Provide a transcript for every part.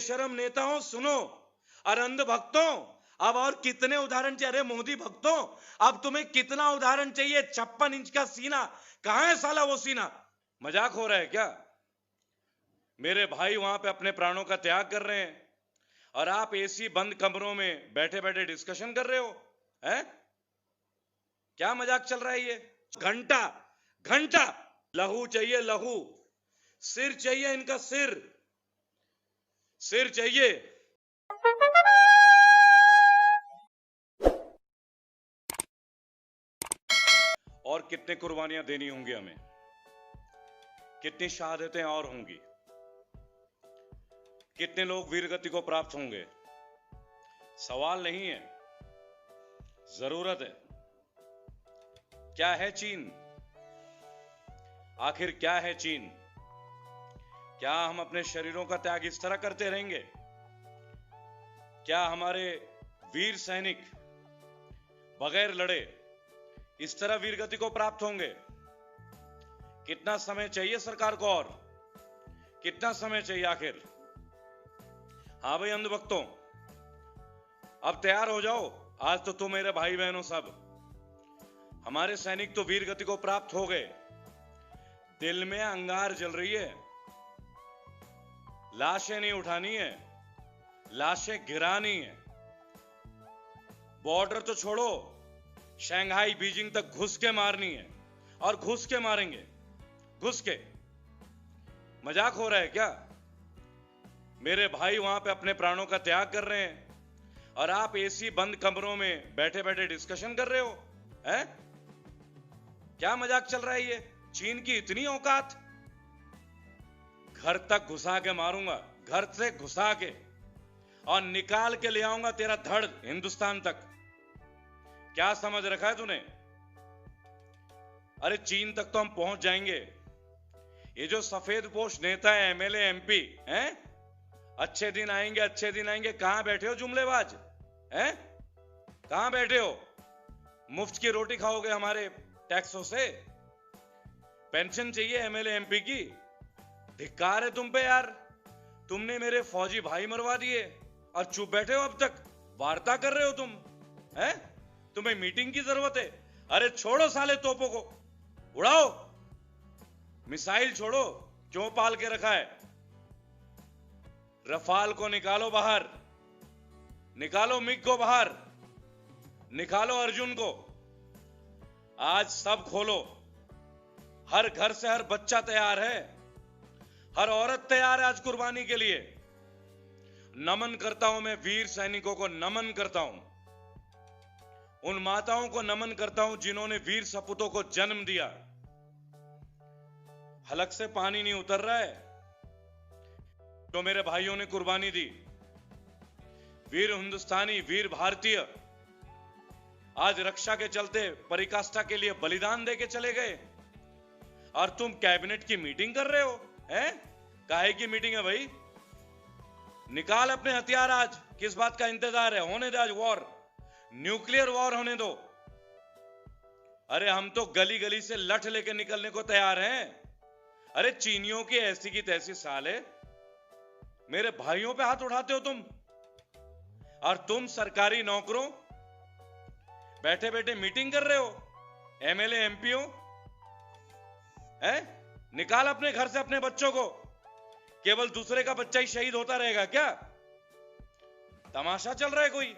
बेशरम नेताओं सुनो, और अंध भक्तों अब और कितने उदाहरण चाहिए? अरे मोदी भक्तों अब तुम्हें कितना उदाहरण चाहिए? 56 इंच का सीना, कहां है साला वो सीना? मजाक हो रहा है क्या? मेरे भाई वहां पे अपने प्राणों का त्याग कर रहे हैं और आप एसी बंद कमरों में बैठे बैठे डिस्कशन कर रहे हो, हैं? क्या मजाक चल रहा है ये? घंटा घंटा लहू चाहिए, लहू, सिर चाहिए, इनका सिर, सिर चाहिए। और कितने कुर्बानियां देनी होंगी हमें, कितनी शहादतें और होंगी, कितने लोग वीरगति को प्राप्त होंगे? सवाल नहीं है, जरूरत है। क्या है चीन? आखिर क्या है चीन? क्या हम अपने शरीरों का त्याग इस तरह करते रहेंगे? क्या हमारे वीर सैनिक बगैर लड़े इस तरह वीरगति को प्राप्त होंगे? कितना समय चाहिए सरकार को और कितना समय चाहिए आखिर? हाँ भाई अंधभक्तों, अब तैयार हो जाओ। आज तो तुम मेरे भाई बहनों सब, हमारे सैनिक तो वीरगति को प्राप्त हो गए। दिल में अंगार जल रही है, लाशें नहीं उठानी है, लाशें गिरानी है। बॉर्डर तो छोड़ो, शंघाई बीजिंग तक घुस के मारनी है, और घुस के मारेंगे, घुस के। मजाक हो रहा है क्या? मेरे भाई वहां पे अपने प्राणों का त्याग कर रहे हैं और आप एसी बंद कमरों में बैठे बैठे डिस्कशन कर रहे हो, हैं? क्या मजाक चल रहा है ये? चीन की इतनी औकात? घर तक घुसा के मारूंगा, घर से घुसा के, और निकाल के ले आऊंगा तेरा धड़ हिंदुस्तान तक। क्या समझ रखा है तूने? अरे चीन तक तो हम पहुंच जाएंगे। ये जो सफेद पोश नेता है, एमएलए, एमपी हैं, अच्छे दिन आएंगे, अच्छे दिन आएंगे। कहां बैठे हो जुमलेबाज, हैं? कहां बैठे हो? मुफ्त की रोटी खाओगे हमारे टैक्सों से? पेंशन चाहिए एमएलए एमपी की? धिक्कार है तुम पे यार। तुमने मेरे फौजी भाई मरवा दिए और चुप बैठे हो अब तक, वार्ता कर रहे हो तुम, हैं? तुम्हें मीटिंग की जरूरत है? अरे छोड़ो साले तोपों को, उड़ाओ मिसाइल, छोड़ो। क्यों पाल के रखा है? रफाल को निकालो बाहर, निकालो मिग को बाहर, निकालो अर्जुन को। आज सब खोलो। हर घर से हर बच्चा तैयार है, हर औरत तैयार है आज कुर्बानी के लिए। नमन करता हूं मैं वीर सैनिकों को, नमन करता हूं उन माताओं को, नमन करता हूं जिन्होंने वीर सपूतों को जन्म दिया। हलक से पानी नहीं उतर रहा है। जो मेरे भाइयों ने कुर्बानी दी, वीर हिंदुस्तानी, वीर भारतीय, आज रक्षा के चलते परिकाष्ठा के लिए बलिदान देके चले गए, और तुम कैबिनेट की मीटिंग कर रहे हो, हैं? काहे की मीटिंग है भाई? निकाल अपने हथियार आज। किस बात का इंतजार है? होने दे आज वॉर, न्यूक्लियर वॉर होने दो। अरे हम तो गली गली से लठ लेके निकलने को तैयार हैं। अरे चीनियों की ऐसी की तैसी साले, मेरे भाइयों पे हाथ उठाते हो तुम। और तुम सरकारी नौकरों बैठे बैठे मीटिंग कर रहे हो, एमएलए एमपी हो, हैं? निकाल अपने घर से अपने बच्चों को। केवल दूसरे का बच्चा ही शहीद होता रहेगा क्या? तमाशा चल रहा है कोई?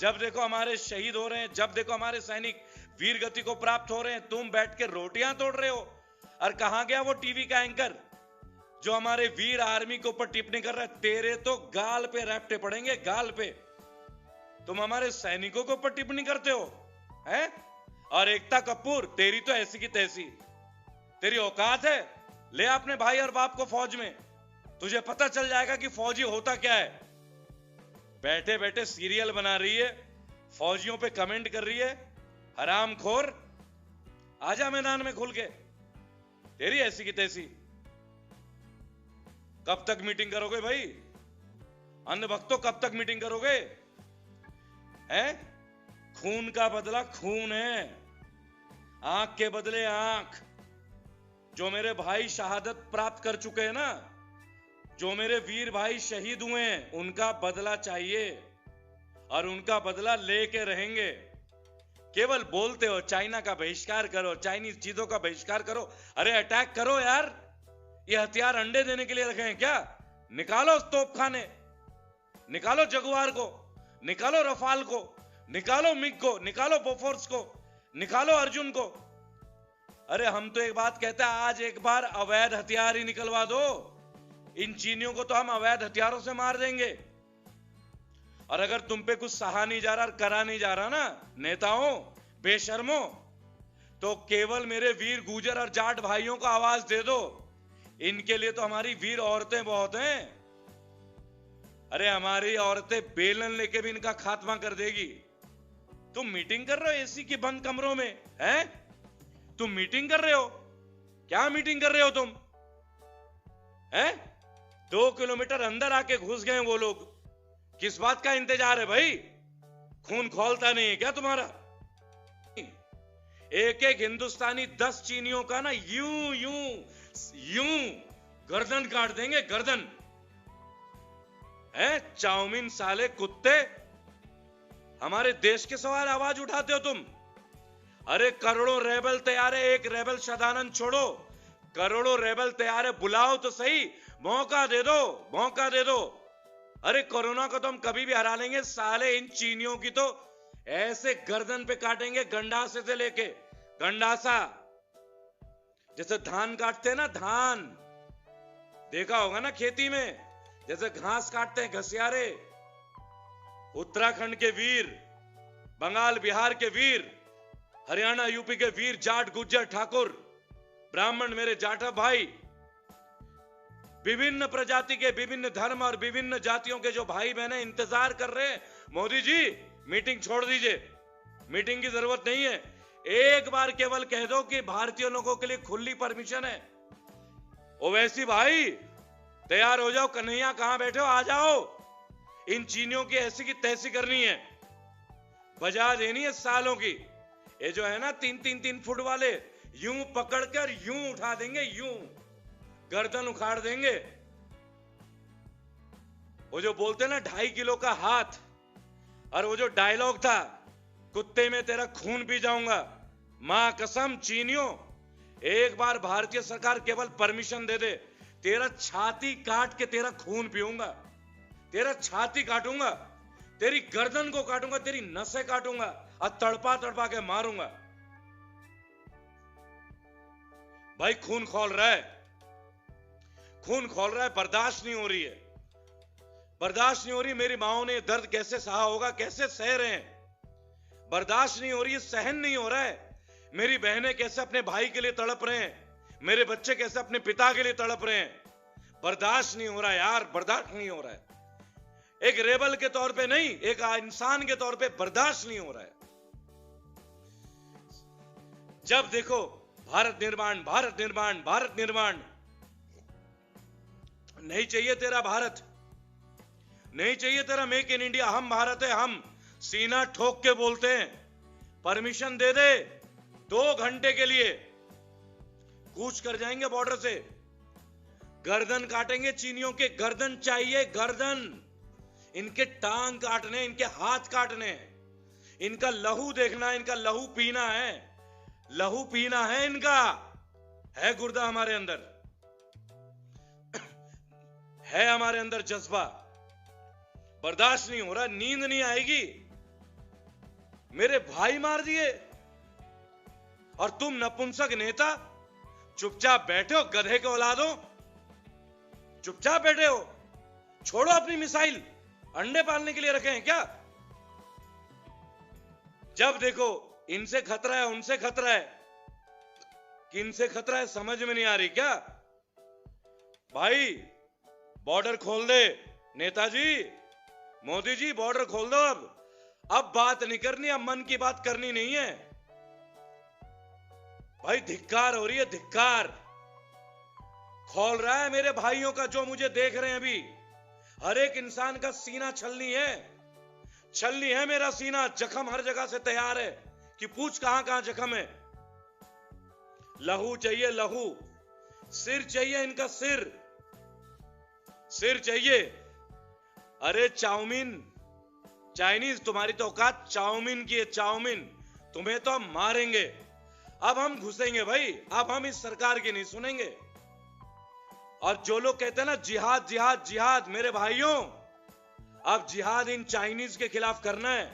जब देखो हमारे शहीद हो रहे हैं, जब देखो हमारे सैनिक वीर गति को प्राप्त हो रहे हैं, तुम बैठ के रोटियां तोड़ रहे हो। और कहां गया वो टीवी का एंकर जो हमारे वीर आर्मी के ऊपर टिप्पणी कर रहा है? तेरे तो गाल पे रैप्टे पड़ेंगे, गाल पे। तुम हमारे सैनिकों के ऊपर टिप्पणी करते हो, हैं? और एकता कपूर, तेरी तो ऐसी की तैसी, तेरी औकात है? ले अपने भाई और बाप को फौज में, तुझे पता चल जाएगा कि फौजी होता क्या है। बैठे बैठे सीरियल बना रही है, फौजियों पे कमेंट कर रही है, हरामखोर। आजा मैदान में खुल के, तेरी ऐसी की तैसी। कब तक मीटिंग करोगे भाई? अंधभक्तों कब तक मीटिंग करोगे? हैं? खून का बदला खून है, आंख के बदले आंख। जो मेरे भाई शहादत प्राप्त कर चुके हैं ना, जो मेरे वीर भाई शहीद हुए हैं उनका बदला चाहिए और उनका बदला लेके रहेंगे। केवल बोलते हो चाइना का बहिष्कार करो, चाइनीज चीजों का बहिष्कार करो। अरे अटैक करो यार, ये हथियार अंडे देने के लिए रखे हैं क्या? निकालो तोपखाने, निकालो जगुआर को, निकालो रफाल को, निकालो मिग को, निकालो बोफोर्स को, निकालो अर्जुन को। अरे हम तो एक बात कहते हैं, आज एक बार अवैध हथियार ही निकलवा दो। इन चीनियों को तो हम अवैध हथियारों से मार देंगे। और अगर तुम पे कुछ सहा नहीं जा रहा और करा नहीं जा रहा ना नेताओं बेशर्मो, तो केवल मेरे वीर गुर्जर और जाट भाइयों को आवाज दे दो। इनके लिए तो हमारी वीर औरतें बहुत हैं। अरे हमारी औरतें बेलन लेके भी इनका खात्मा कर देगी। तुम मीटिंग कर रहे हो एसी के बंद कमरों में, हैं? तुम मीटिंग कर रहे हो? क्या मीटिंग कर रहे हो तुम? हैं? 2 किलोमीटर अंदर आके घुस गए वो लोग। किस बात का इंतजार है भाई? खून खौलता नहीं है क्या तुम्हारा? एक एक हिंदुस्तानी 10 चीनियों का ना यूं यूं यूं गर्दन काट देंगे, गर्दन। है चाउमीन साले कुत्ते, हमारे देश के सवाल आवाज उठाते हो तुम। अरे करोड़ों रेबल तैयार है, एक रेबल सदानंद छोड़ो, करोड़ों रेबल तैयार है। बुलाओ तो सही, मौका दे दो, मौका दे दो। अरे कोरोना को तो हम कभी भी हरा लेंगे। साले इन चीनियों की तो ऐसे गर्दन पे काटेंगे, गंडासे से लेके, गंडासा जैसे धान काटते हैं ना, धान देखा होगा ना खेती में, जैसे घास काटते हैं घसियारे। उत्तराखंड के वीर, बंगाल बिहार के वीर, हरियाणा यूपी के वीर, जाट गुज्जर ठाकुर ब्राह्मण, मेरे जाटा भाई, विभिन्न प्रजाति के, विभिन्न धर्म और विभिन्न जातियों के जो भाई बहने इंतजार कर रहे हैं, मोदी जी मीटिंग छोड़ दीजिए, मीटिंग की जरूरत नहीं है। एक बार केवल कह दो कि भारतीय लोगों के लिए खुली परमिशन है। ओवैसी भाई तैयार हो जाओ, कन्हैया कहां बैठे हो, आ जाओ। इन चीनियों की ऐसी की तैसी करनी है, बजा देनी है सालों की। ये जो है ना 3-3 फुट वाले, यूं पकड़कर यूं उठा देंगे, यूं गर्दन उखाड़ देंगे। वो जो बोलते ना 2.5 किलो का हाथ, और वो जो डायलॉग था कुत्ते में तेरा खून पी जाऊंगा, मां कसम चीनियों, एक बार भारतीय सरकार केवल परमिशन दे दे, तेरा छाती काट के तेरा खून पीऊंगा, तेरा छाती काटूंगा, तेरी गर्दन को काटूंगा, तेरी नसें काटूंगा और तड़पा तड़पा के मारूंगा। भाई खून खौल रहा है, खून खौल रहा है, बर्दाश्त नहीं हो रही है, बर्दाश्त नहीं हो रही। मेरी माओ ने दर्द कैसे सहा होगा, कैसे सह रहे हैं, बर्दाश्त नहीं हो रही है, सहन नहीं हो रहा है। मेरी बहनें कैसे अपने भाई के लिए तड़प रहे हैं, मेरे बच्चे कैसे अपने पिता के लिए तड़प रहे हैं। बर्दाश्त नहीं हो रहा यार, बर्दाश्त नहीं हो रहा है। एक रेबल के तौर पे नहीं, एक इंसान के तौर पे बर्दाश्त नहीं हो रहा है। जब देखो भारत निर्माण, भारत निर्माण, भारत निर्माण। नहीं चाहिए तेरा भारत, नहीं चाहिए तेरा मेक इन इंडिया। हम भारत है, हम सीना ठोक के बोलते हैं। परमिशन दे दे, 2 घंटे के लिए कूच कर जाएंगे बॉर्डर से, गर्दन काटेंगे चीनियों के, गर्दन चाहिए, गर्दन। इनके टांग काटने, इनके हाथ काटने, इनका लहू देखना, इनका लहू पीना है, लहू पीना है इनका। है गुर्दा हमारे अंदर, है हमारे अंदर जज्बा। बर्दाश्त नहीं हो रहा, नींद नहीं आएगी। मेरे भाई मार दिए और तुम नपुंसक नेता चुपचाप बैठे हो, गधे के औलादो, चुपचाप बैठे हो। छोड़ो अपनी मिसाइल, अंडे पालने के लिए रखे हैं क्या? जब देखो इनसे खतरा है, उनसे खतरा है, किनसे खतरा है समझ में नहीं आ रही क्या? भाई बॉर्डर खोल दे, नेताजी, मोदी जी बॉर्डर खोल दो। अब बात नहीं करनी, अब मन की बात करनी नहीं है। भाई धिक्कार हो रही है, धिक्कार। खोल रहा है मेरे भाइयों का, जो मुझे देख रहे हैं अभी। हर एक इंसान का सीना छलनी है, छलनी है मेरा सीना। जख्म हर जगह से तैयार है कि पूछ कहां कहां जख्म है। लहू चाहिए, लहू। सिर चाहिए इनका, सिर। सिर चाहिए। अरे चाउमीन, चाइनीज, तुम्हारी तो औकात चाउमीन की है, चाउमीन। तुम्हें तो हम मारेंगे। अब हम घुसेंगे भाई, अब हम इस सरकार की नहीं सुनेंगे। और जो लोग कहते हैं ना जिहाद जिहाद जिहाद, मेरे भाइयों, अब जिहाद इन चाइनीज के खिलाफ करना है,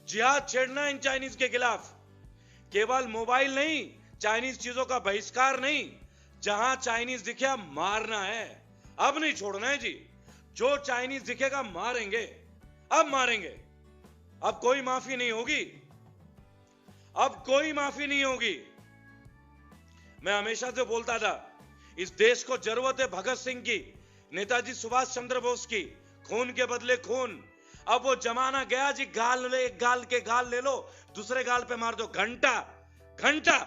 जिहाद छेड़ना है इन चाइनीज के खिलाफ। केवल मोबाइल नहीं, चाइनीज चीजों का बहिष्कार नहीं, जहां चाइनीज दिखे मारना है। अब नहीं छोड़ना है जी, जो चाइनीज दिखेगा मारेंगे, अब मारेंगे। अब कोई माफी नहीं होगी, अब कोई माफी नहीं होगी। मैं हमेशा से बोलता था, इस देश को जरूरत है भगत सिंह की, नेताजी सुभाष चंद्र बोस की, खून के बदले खून। अब वो जमाना गया जी, गाल ले, एक गाल के गाल ले लो, दूसरे गाल पे मार दो, घंटा घंटा।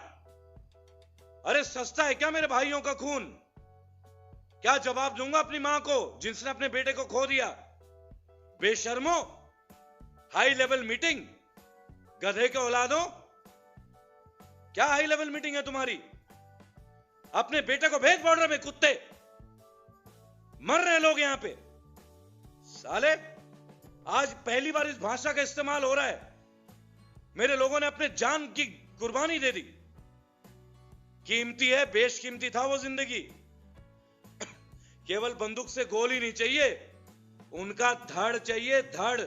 अरे सस्ता है क्या मेरे भाइयों का खून? क्या जवाब दूंगा अपनी मां को जिसने अपने बेटे को खो दिया? बेशर्मो, हाई लेवल मीटिंग, गधे के औलादों, क्या हाई लेवल मीटिंग है तुम्हारी? अपने बेटे को भेज बॉर्डर में, कुत्ते मर रहे हैं लोग यहां पे। साले, आज पहली बार इस भाषा का इस्तेमाल हो रहा है। मेरे लोगों ने अपने जान की कुर्बानी दे दी। कीमती है, बेशकीमती था वो जिंदगी। केवल बंदूक से गोली नहीं चाहिए, उनका धड़ चाहिए, धड़।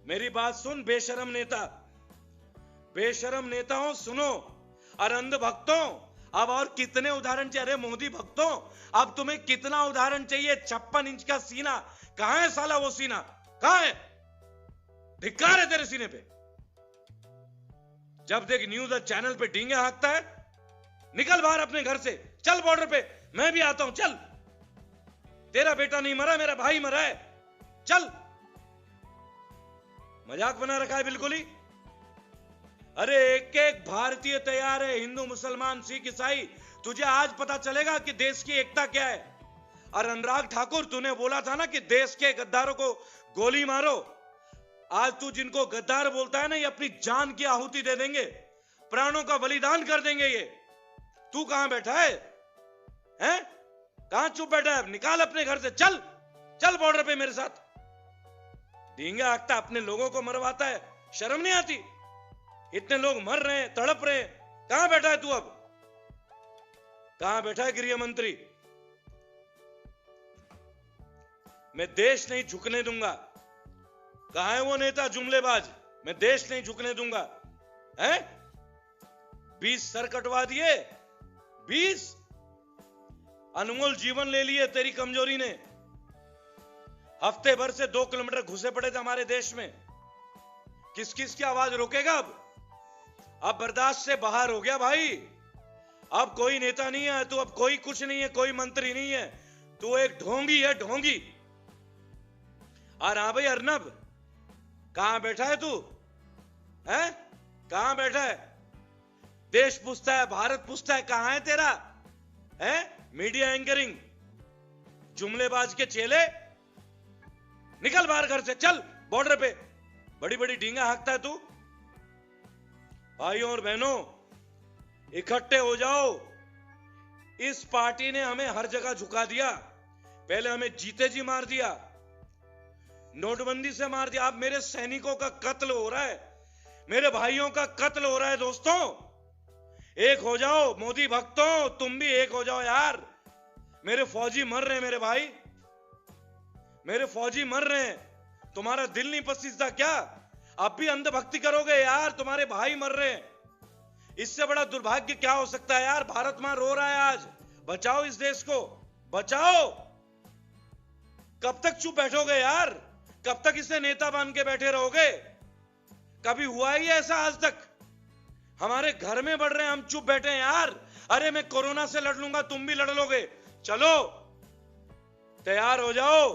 मेरी बात सुन बेशरम नेता, बेशरम नेताओं सुनो। और अंध भक्तों, अब और कितने उदाहरण चाहिए? अरे मोदी भक्तों, अब तुम्हें कितना उदाहरण चाहिए? 56 इंच का सीना, कहां है साला वो सीना? कहां है? धिक्कार है तेरे सीने पे। जब देख न्यूज चैनल पे डींगे हाँकता है। निकल बाहर अपने घर से, चल बॉर्डर पे, मैं भी आता हूं, चल। तेरा बेटा नहीं मरा, मेरा भाई मरा है, चल। मजाक बना रखा है बिल्कुल ही। अरे एक एक भारतीय तैयार है, हिंदू मुसलमान सिख ईसाई। तुझे आज पता चलेगा कि देश की एकता क्या है। और अनुराग ठाकुर, तूने बोला था ना कि देश के गद्दारों को गोली मारो। आज तू जिनको गद्दार बोलता है ना, ये अपनी जान की आहुति दे देंगे, प्राणों का बलिदान कर देंगे ये। तू कहां बैठा है? हैं? कहां चुप बैठा है? निकाल अपने घर से, चल चल बॉर्डर पे मेरे साथ। डींगा हाँकता, अपने लोगों को मरवाता है, शर्म नहीं आती? इतने लोग मर रहे हैं, तड़प रहे हैं, कहां बैठा है तू? अब कहां बैठा है गृह मंत्री? मैं देश नहीं झुकने दूंगा। कहां है वो नेता जुमलेबाज? मैं देश नहीं झुकने दूंगा। हैं? 20 सर कटवा दिए, 20 अनमोल जीवन ले लिए तेरी कमजोरी ने। हफ्ते भर से 2 किलोमीटर घुसे पड़े थे हमारे देश में। किस किस की आवाज रोकेगा? अब बर्दाश्त से बाहर हो गया भाई। अब कोई नेता नहीं है तू, अब कोई कुछ नहीं है, कोई मंत्री नहीं है, तू एक ढोंगी है, ढोंगी। और हाँ भाई अर्नब, कहां बैठा है तू? है? कहां बैठा है? देश पूछता है, भारत पूछता है, कहां है तेरा? है? मीडिया एंकरिंग, जुमलेबाज के चेले, निकल बाहर घर से, चल बॉर्डर पे। बड़ी बड़ी डींगा हाँकता है तू। भाइयों और बहनों, इकट्ठे हो जाओ। इस पार्टी ने हमें हर जगह झुका दिया। पहले हमें जीते जी मार दिया, नोटबंदी से मार दिया, अब मेरे सैनिकों का कत्ल हो रहा है, मेरे भाइयों का कत्ल हो रहा है। दोस्तों एक हो जाओ, मोदी भक्तों तुम भी एक हो जाओ यार। मेरे फौजी मर रहे हैं, मेरे भाई, मेरे फौजी मर रहे हैं। तुम्हारा दिल नहीं पसीजता क्या? अब भी अंधभक्ति करोगे यार? तुम्हारे भाई मर रहे हैं, इससे बड़ा दुर्भाग्य क्या हो सकता है यार? भारत मां रो रहा है आज। बचाओ इस देश को, बचाओ। कब तक चुप बैठोगे यार? कब तक इसे नेता बन के बैठे रहोगे? कभी हुआ ही ऐसा आज तक? हमारे घर में बढ़ रहे हैं, हम चुप बैठे हैं यार। अरे मैं कोरोना से लड़ लूंगा, तुम भी लड़ लोगे, चलो तैयार हो जाओ।